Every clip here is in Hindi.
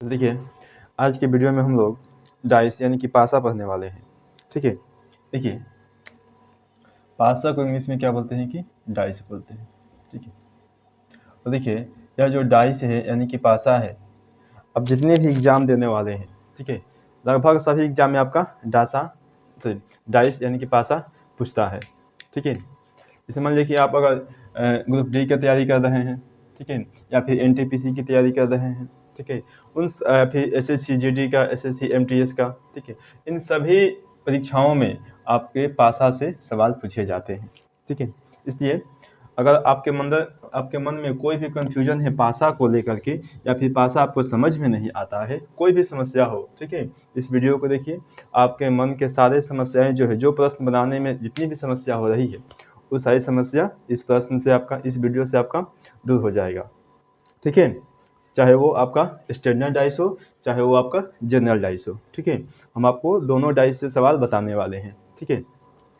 देखिए, आज के वीडियो में हम लोग डाइस यानी कि पासा पढ़ने वाले हैं। ठीक है, देखिए पासा को इंग्लिश में क्या बोलते हैं कि डाइस बोलते हैं। ठीक है, तो देखिए यह जो डाइस है यानी कि पासा है, अब जितने भी एग्ज़ाम देने वाले हैं, ठीक है, लगभग सभी एग्ज़ाम में आपका डाइस यानी कि पासा पूछता है। ठीक है, जैसे मान लीजिए कि आप अगर ग्रुप डी की तैयारी कर रहे हैं, ठीक है, या फिर एनटीपीसी की तैयारी कर रहे हैं, ठीक है, फिर एसएससी जीडी का, एसएससी एमटीएस का, ठीक है, इन सभी परीक्षाओं में आपके पासा से सवाल पूछे जाते हैं। ठीक है, इसलिए अगर आपके मन में कोई भी कन्फ्यूजन है पासा को लेकर के, या फिर पासा आपको समझ में नहीं आता है, कोई भी समस्या हो, ठीक है, इस वीडियो को देखिए। आपके मन के सारे समस्याएं जो है, जो प्रश्न बनाने में जितनी भी समस्या हो रही है, वो सारी समस्या इस प्रश्न से आपका, इस वीडियो से आपका दूर हो जाएगा। ठीक है, चाहे वो आपका स्टैंडर्ड डाइस हो, चाहे वो आपका जनरल डाइस हो। ठीक है, हम आपको दोनों डाइस से सवाल बताने वाले हैं। ठीक है,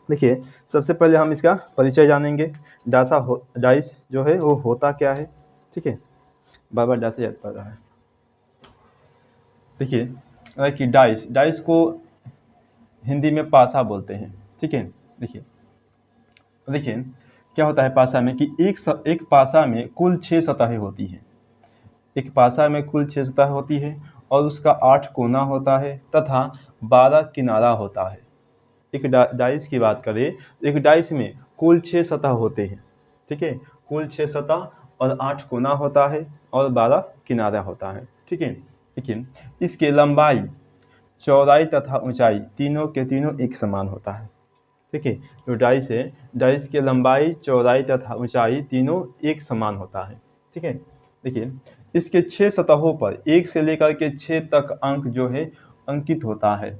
देखिए सबसे पहले हम इसका परिचय जानेंगे। डाइस जो है वो होता क्या है। ठीक है, बार बार डाइस याद पड़ रहा है। देखिए कि डाइस को हिंदी में पासा बोलते हैं। ठीक है, देखिए क्या होता है पासा में कि एक पासा में कुल 6 सतहें होती हैं। एक पासा में कुल 6 सतह होती है और उसका 8 कोना होता है तथा 12 किनारा होता है। एक डाइस की बात करें, एक डाइस में कुल 6 सतह होते हैं। ठीक है, कुल 6 सतह और 8 कोना होता है और 12 किनारा होता है। ठीक है, लेकिन इसके लंबाई, चौड़ाई तथा ऊंचाई तीनों के तीनों एक समान होता है। ठीक है, जो डाइस है, डाइस के लंबाई, चौड़ाई तथा ऊंचाई तीनों एक समान होता है। ठीक है, देखिए इसके 6 सतहों पर 1 से लेकर के 6 तक अंक जो है अंकित होता है।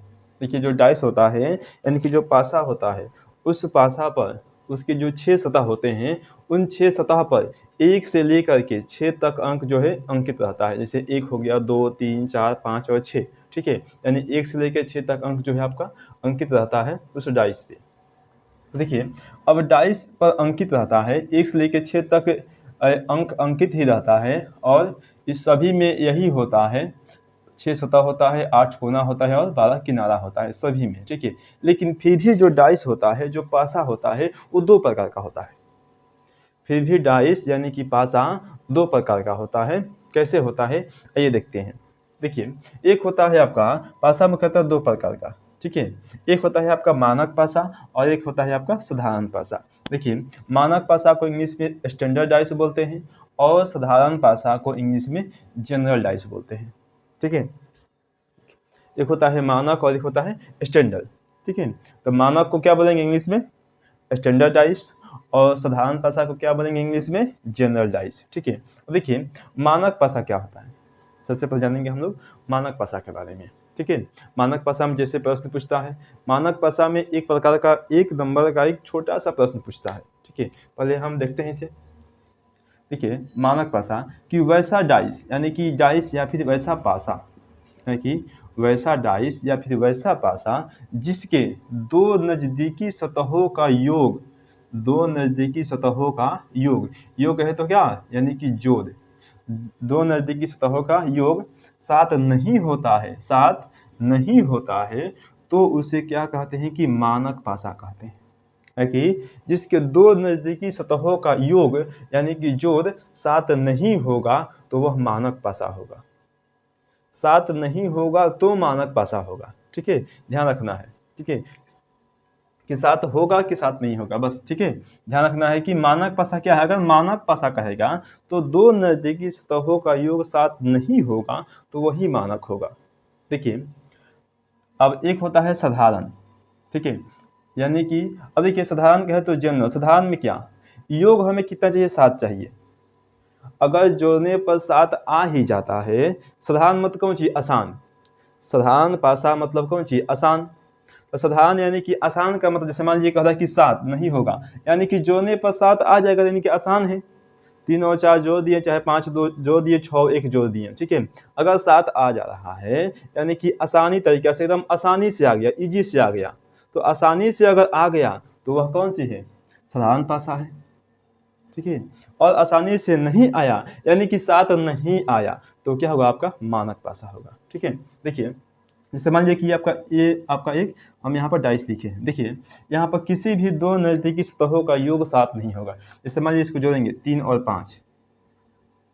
देखिए जो डाइस होता है यानी कि जो पासा होता है, उस पासा पर उसके जो 6 सतह होते हैं, उन 6 सतह पर 1 से लेकर के 6 तक अंक जो है अंकित रहता है। जैसे 1 हो गया, 2, 3, 4, 5 और 6। ठीक है, यानी 1 से लेकर 6 तक अंक जो है आपका अंकित रहता है उस डाइस पे। देखिए अब डाइस पर अंकित रहता है, 1 से लेकर 6 तक अंक अंकित ही रहता है और इस सभी में यही होता है। 6 सतह होता है, 8 कोना होता है और 12 किनारा होता है सभी में। ठीक है, लेकिन फिर भी जो डाइस होता है, जो पासा होता है, वो 2 प्रकार का होता है। फिर भी डाइस यानी कि पासा 2 प्रकार का होता है। कैसे होता है आइए देखते हैं। देखिए एक होता है आपका पासा मुख्यतः 2 प्रकार का। ठीक है, एक होता है आपका मानक पासा और एक होता है आपका साधारण पासा। देखिए मानक पासा को इंग्लिश में स्टैंडर्ड डाइस बोलते हैं और साधारण पासा को इंग्लिश में जनरल डाइस बोलते हैं। ठीक है, एक होता है मानक और एक होता है स्टैंडर्ड। ठीक है, तो मानक को क्या बोलेंगे इंग्लिश में स्टैंडर्ड डाइस और साधारण पासा को क्या बोलेंगे इंग्लिश में जनरल डाइस। ठीक है, तो देखिए मानक पासा क्या होता है, सबसे पहले जानेंगे हम लोग मानक पासा के बारे में। ठीक है, मानक पासा में जैसे प्रश्न पूछता है, मानक पासा में एक प्रकार का 1 नंबर का एक छोटा सा प्रश्न पूछता है। ठीक है, पहले हम देखते हैं इसे। देखिए मानक पासा कि वैसा डाइस यानी कि डाइस या फिर वैसा पासा है कि वैसा डाइस या फिर वैसा पासा जिसके 2 नज़दीकी सतहों का योग, 2 नज़दीकी सतहों का योग, योग है तो क्या यानी कि जोड़, 2 नज़दीकी सतहों का योग 7 नहीं होता है, 7 नहीं होता है, तो उसे क्या कहते हैं कि मानक पासा कहते हैं। है कि जिसके 2 नज़दीकी सतहों का योग यानी कि जोड़ 7 नहीं होगा तो वह मानक पासा होगा। 7 नहीं होगा तो मानक पासा होगा। ठीक है, ध्यान रखना है। ठीक है, कि 7 होगा कि 7 नहीं होगा, बस। ठीक है, ध्यान रखना है कि मानक पासा क्या है। अगर मानक पासा कहेगा तो 2 नज़दीकी सतहों का योग 7 नहीं होगा तो वही मानक होगा। देखिए अब एक होता है साधारण। ठीक है, यानी कि अब देखिए साधारण कहे तो जनरल। साधारण में क्या योग हमें कितना चाहिए, 7 चाहिए। अगर जोड़ने पर 7 आ ही जाता है, साधारण मतलब कौन चीज़, आसान। साधारण पासा मतलब कौन चीज़, आसान। तो साधारण यानी कि आसान का मतलब जैसे मान लीजिए कह रहा है कि 7 नहीं होगा, यानी कि जोड़ने पर 7 आ जाएगा, यानी कि आसान है। 3 और 4 जोड़ दिए, चाहे 5 जोड़ दिए, 6 1 जोड़ दिए। ठीक है, अगर 7 आ जा रहा है यानी कि आसानी तरीका से, एकदम आसानी से आ गया, ईजी से आ गया। तो आसानी से अगर आ गया तो वह कौन सी है, साधारण पासा है। ठीक है, और आसानी से नहीं आया यानी कि 7 नहीं आया तो क्या होगा आपका मानक पासा होगा। ठीक है, देखिए जैसे मान लीजिए कि ये आपका एक हम यहाँ पर डाइस लिखे हैं। देखिए यहाँ पर किसी भी दो नज़दीकी सतहों का योग 7 नहीं होगा। जैसे मान लीजिए इसको जोड़ेंगे 3 और 5,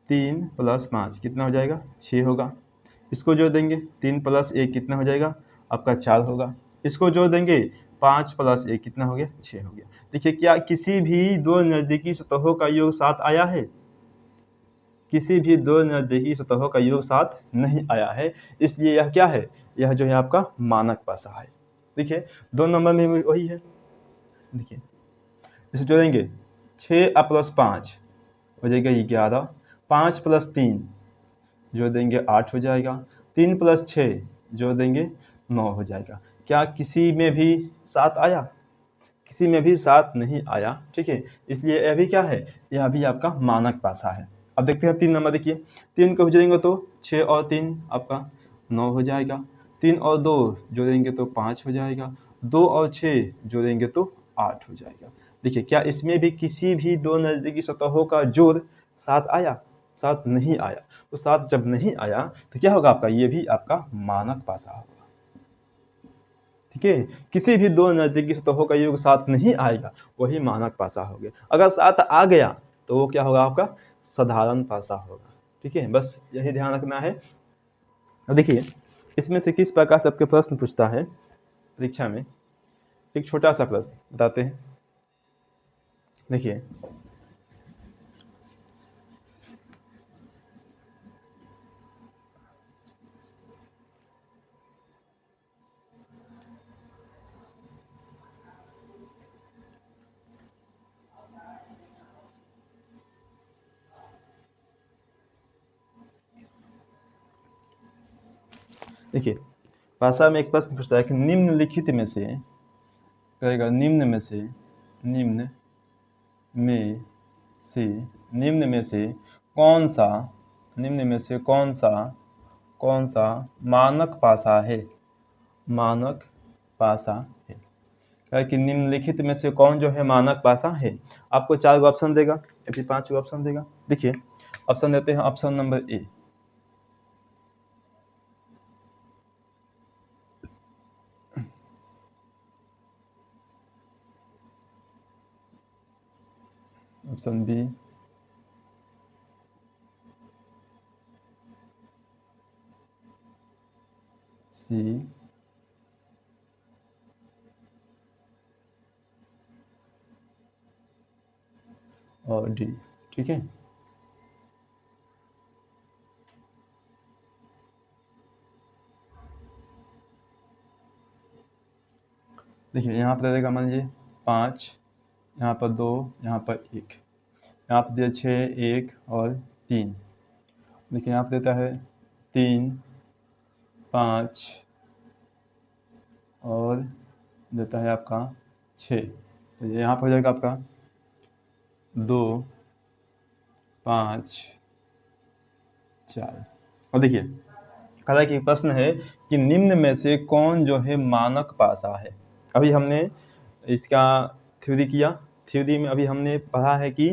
3 + 5 कितना हो जाएगा 6 होगा। इसको जोड़ देंगे 3 + 1 कितना हो जाएगा आपका 4 होगा। इसको जोड़ देंगे 5 + 1 कितना हो गया 6 हो गया। देखिए क्या किसी भी दो नज़दीकी सतहों का योग 7 आया है? किसी भी दो नज़दीकी सतहों का योग 7 नहीं आया है, इसलिए यह क्या है, यह जो है आपका मानक पासा है। देखिए 2 नंबर में भी वही है। देखिए इसे जोड़ेंगे 6 + 5 हो जाएगा 11, 5 + 3 जोड़ देंगे 8 हो जाएगा, 3 + 6 जोड़ देंगे 9 हो जाएगा। क्या किसी में भी 7 आया? किसी में भी 7 नहीं आया। ठीक है, इसलिए यह भी क्या है, यह भी आपका मानक पासा है। अब देखते हैं 3 नंबर। देखिए 3 को जोड़ेंगे तो 6 और 3 आपका 9 हो जाएगा, 3 और 2 जोड़ेंगे तो 5 हो जाएगा, 2 और 6 जोड़ेंगे तो 8 हो जाएगा। देखिए क्या इसमें भी किसी भी दो नज़दीकी सतहों का जोड़ 7 आया? 7 नहीं आया। तो 7 जब नहीं आया तो क्या होगा आपका, ये भी आपका मानक पासा होगा। ठीक है, किसी भी दो नज़दीकी सतहों का योग 7 नहीं आएगा, वही मानक पासा हो गया। अगर 7 आ गया तो वो क्या होगा आपका साधारण पासा होगा। ठीक है, बस यही ध्यान रखना है। अब देखिए इसमें से किस प्रकार से आपके प्रश्न पूछता है परीक्षा में। एक छोटा सा प्रश्न बताते हैं। देखिए देखिए भाषा में एक प्रश्न पूछता है कि निम्नलिखित में से कहेगा निम्न में से निम्न में से कौन सा निम्न में से कौन सा मानक पासा है? मानक पासा है। कहे कि निम्नलिखित में से कौन जो है मानक पासा है। आपको 4 गो ऑप्शन देगा या फिर 5 गो ऑप्शन देगा। देखिए ऑप्शन देते हैं। Option number A, option B, C और डी। ठीक है, देखिए यहाँ पर देगा मान लीजिए 5, यहाँ पर 2, यहाँ पर 1, यहाँ पर दिया 6, 1 और 3। देखिए यहाँ पर देता है 3, 5 और देता है आपका 6। तो यहाँ पर हो जाएगा आपका 2, 5, 4। और देखिए कहा कि प्रश्न है कि निम्न में से कौन जो है मानक पासा है। अभी हमने इसका थ्योरी किया। थ्योरी में अभी हमने पढ़ा है कि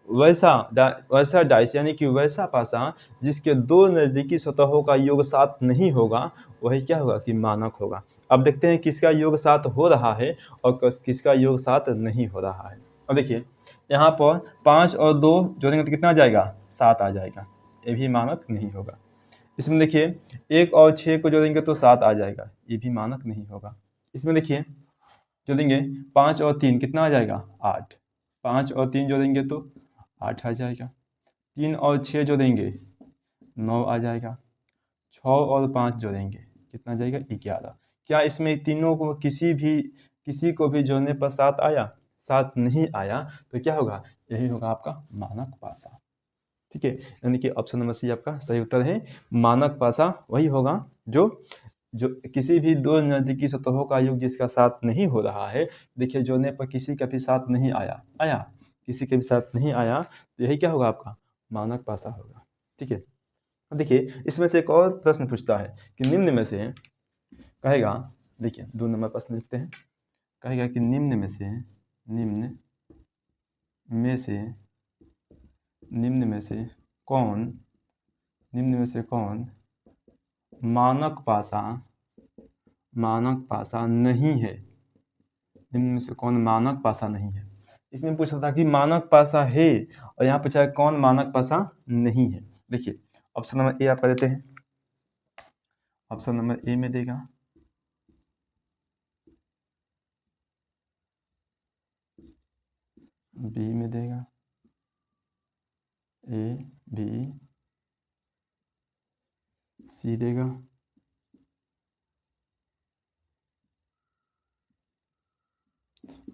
वैसा डाइस यानी कि वैसा पासा जिसके दो नज़दीकी सतहों का योग 7 नहीं होगा, वही क्या होगा कि मानक होगा। अब देखते हैं किसका योग 7 हो रहा है और किसका योग 7 नहीं हो रहा है। अब देखिए यहाँ पर 5 और 2 जोड़ेंगे तो कितना आ जाएगा 7 आ जाएगा, ये भी मानक नहीं होगा। इसमें देखिए 1 और 6 को जोड़ेंगे तो 7 आ जाएगा, ये भी मानक नहीं होगा। इसमें देखिए जोड़ेंगे 5 और 3 कितना आ जाएगा 8, 5 और 3 जोड़ेंगे तो 8 आ जाएगा, 3 और 6 जोड़ेंगे 9 आ जाएगा, 6 और 5 जोड़ेंगे कितना आ जाएगा 11। क्या इसमें तीनों को किसी को भी जोड़ने पर 7 आया? 7 नहीं आया, तो क्या होगा, यही होगा आपका मानक पासा। ठीक है, यानी कि ऑप्शन नंबर सी आपका सही उत्तर है। मानक पासा वही होगा जो जो किसी भी दो नज़दीकी सतहों का योग जिसका 7 नहीं हो रहा है। देखिए जोड़ने पर किसी का भी 7 नहीं आया किसी के भी 7 नहीं आया, तो यही क्या होगा आपका मानक पासा होगा। ठीक है, अब देखिए इसमें से एक और प्रश्न पूछता है कि निम्न में से कहेगा। देखिए 2 नंबर प्रश्न लिखते हैं। कहेगा कि निम्न में से कौन, 2 नंबर प्रश्न लिखते हैं। कहेगा कि निम्न में से कौन 2 नज़दीकी सतहों का योग 7 नहीं होगा। 2 नंबर प्रश्न लिखते हैं। कहेगा कि निम्न में से कौन 2 नज़दीकी सतहों का योग 7 नहीं होगा। 2 नंबर प्रश्न लिखते हैं। कहेगा कि निम्न में से निम्न में से कौन मानक पासा नहीं है, निम्न में से कौन मानक पासा नहीं है। इसमें पूछा था कि मानक पासा है और यहाँ पूछा है कौन मानक पासा नहीं है। देखिए ऑप्शन नंबर ए आपका देते हैं, ऑप्शन नंबर ए में देगा बी में देगा ए बी सी देगा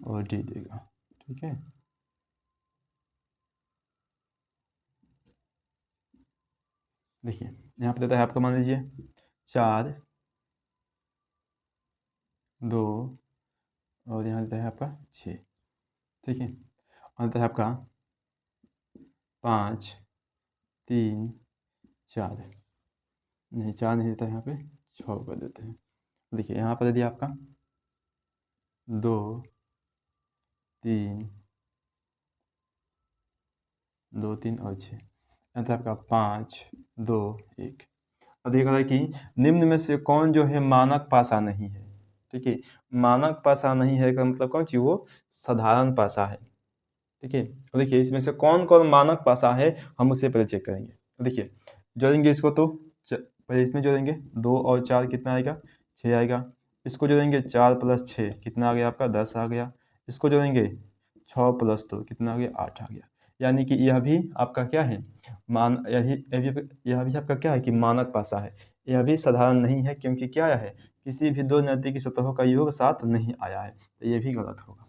और डी देगा। ठीक है, देखिए यहाँ पे देता है आपका, मान लीजिए 4 2 और यहाँ देता है आपका 6। ठीक है, और देता है आपका 5 3 4, नहीं 4 नहीं देता है, यहाँ पे 6 कर देते हैं। देखिए यहाँ पर दे दिया आपका 2 3 2 3 और 6, यहाँ था आपका 5 2 1। अब देखा है कि निम्न में से कौन जो है मानक पासा नहीं है। ठीक है, मानक पासा नहीं है का मतलब कौन चीज, वो साधारण पासा है। ठीक है, और देखिए इसमें से कौन कौन मानक पासा है हम उसे पहले चेक करेंगे। देखिए जोड़ेंगे इसको तो पहले इसमें जोड़ेंगे 2 और 4 कितना आएगा, 6 आएगा। इसको जोड़ेंगे 4 + 6 कितना आ गया आपका, 10 आ गया। इसको जोड़ेंगे 6 + 2 कितना आ गया, 8 आ गया। यानी कि यह भी आपका क्या है, यह भी आपका क्या है कि मानक पासा है। यह भी साधारण नहीं है, क्योंकि क्या है, किसी भी दो नज़दीकी सतहों का योग साथ नहीं आया है, तो ये भी गलत होगा।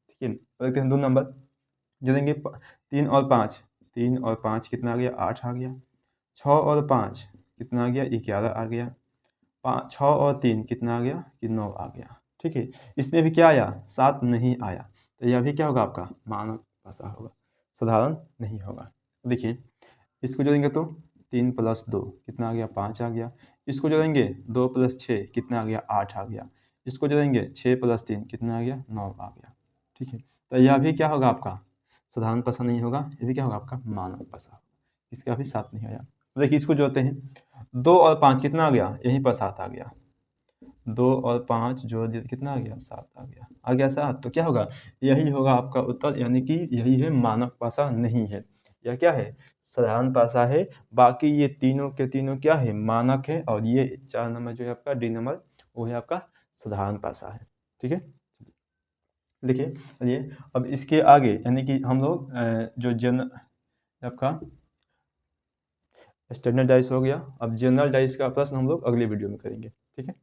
ठीक है, तो देखते हैं 2 नंबर जोड़ेंगे 3 और 5, 3 और 5 कितना आ गया, 8 आ गया। 6 और 5 कितना आ गया, 11 आ गया। 6 और 3 कितना आ गया कि 9 आ गया। ठीक है, इसमें भी क्या आया, 7 नहीं आया, तो यह भी क्या होगा आपका मानक पासा होगा, साधारण नहीं होगा। देखिए इसको जोड़ेंगे तो 3 + 2 कितना आ गया, 5 आ गया। इसको जोड़ेंगे 2 + 6 कितना आ गया, 8 आ गया। इसको जोड़ेंगे 6 + 3 कितना आ गया, 9 आ गया। ठीक है, तो यह भी क्या होगा आपका साधारण पासा नहीं होगा, ये भी क्या होगा आपका मानक पासा, इसका भी 7 नहीं आया। देखिए इसको जोड़ते हैं, 2 और 5 कितना आ गया, यहीं पर 7 आ गया। 2 और 5 जोड़ दिया कितना आ गया, 7 आ गया 7। तो क्या होगा, यही होगा आपका उत्तर, यानी कि यही है मानक पासा नहीं है। यह क्या है, साधारण पासा है। बाकी ये तीनों के तीनों क्या है, मानक है। और ये 4 नंबर जो है आपका डी नंबर, वो है आपका साधारण पासा है। ठीक है, देखिए चलिए अब इसके आगे, यानी कि हम लोग जो आपका स्टैंडर्ड डाइस हो गया, अब जनरल डाइस का प्रश्न हम लोग अगले वीडियो में करेंगे। ठीक है।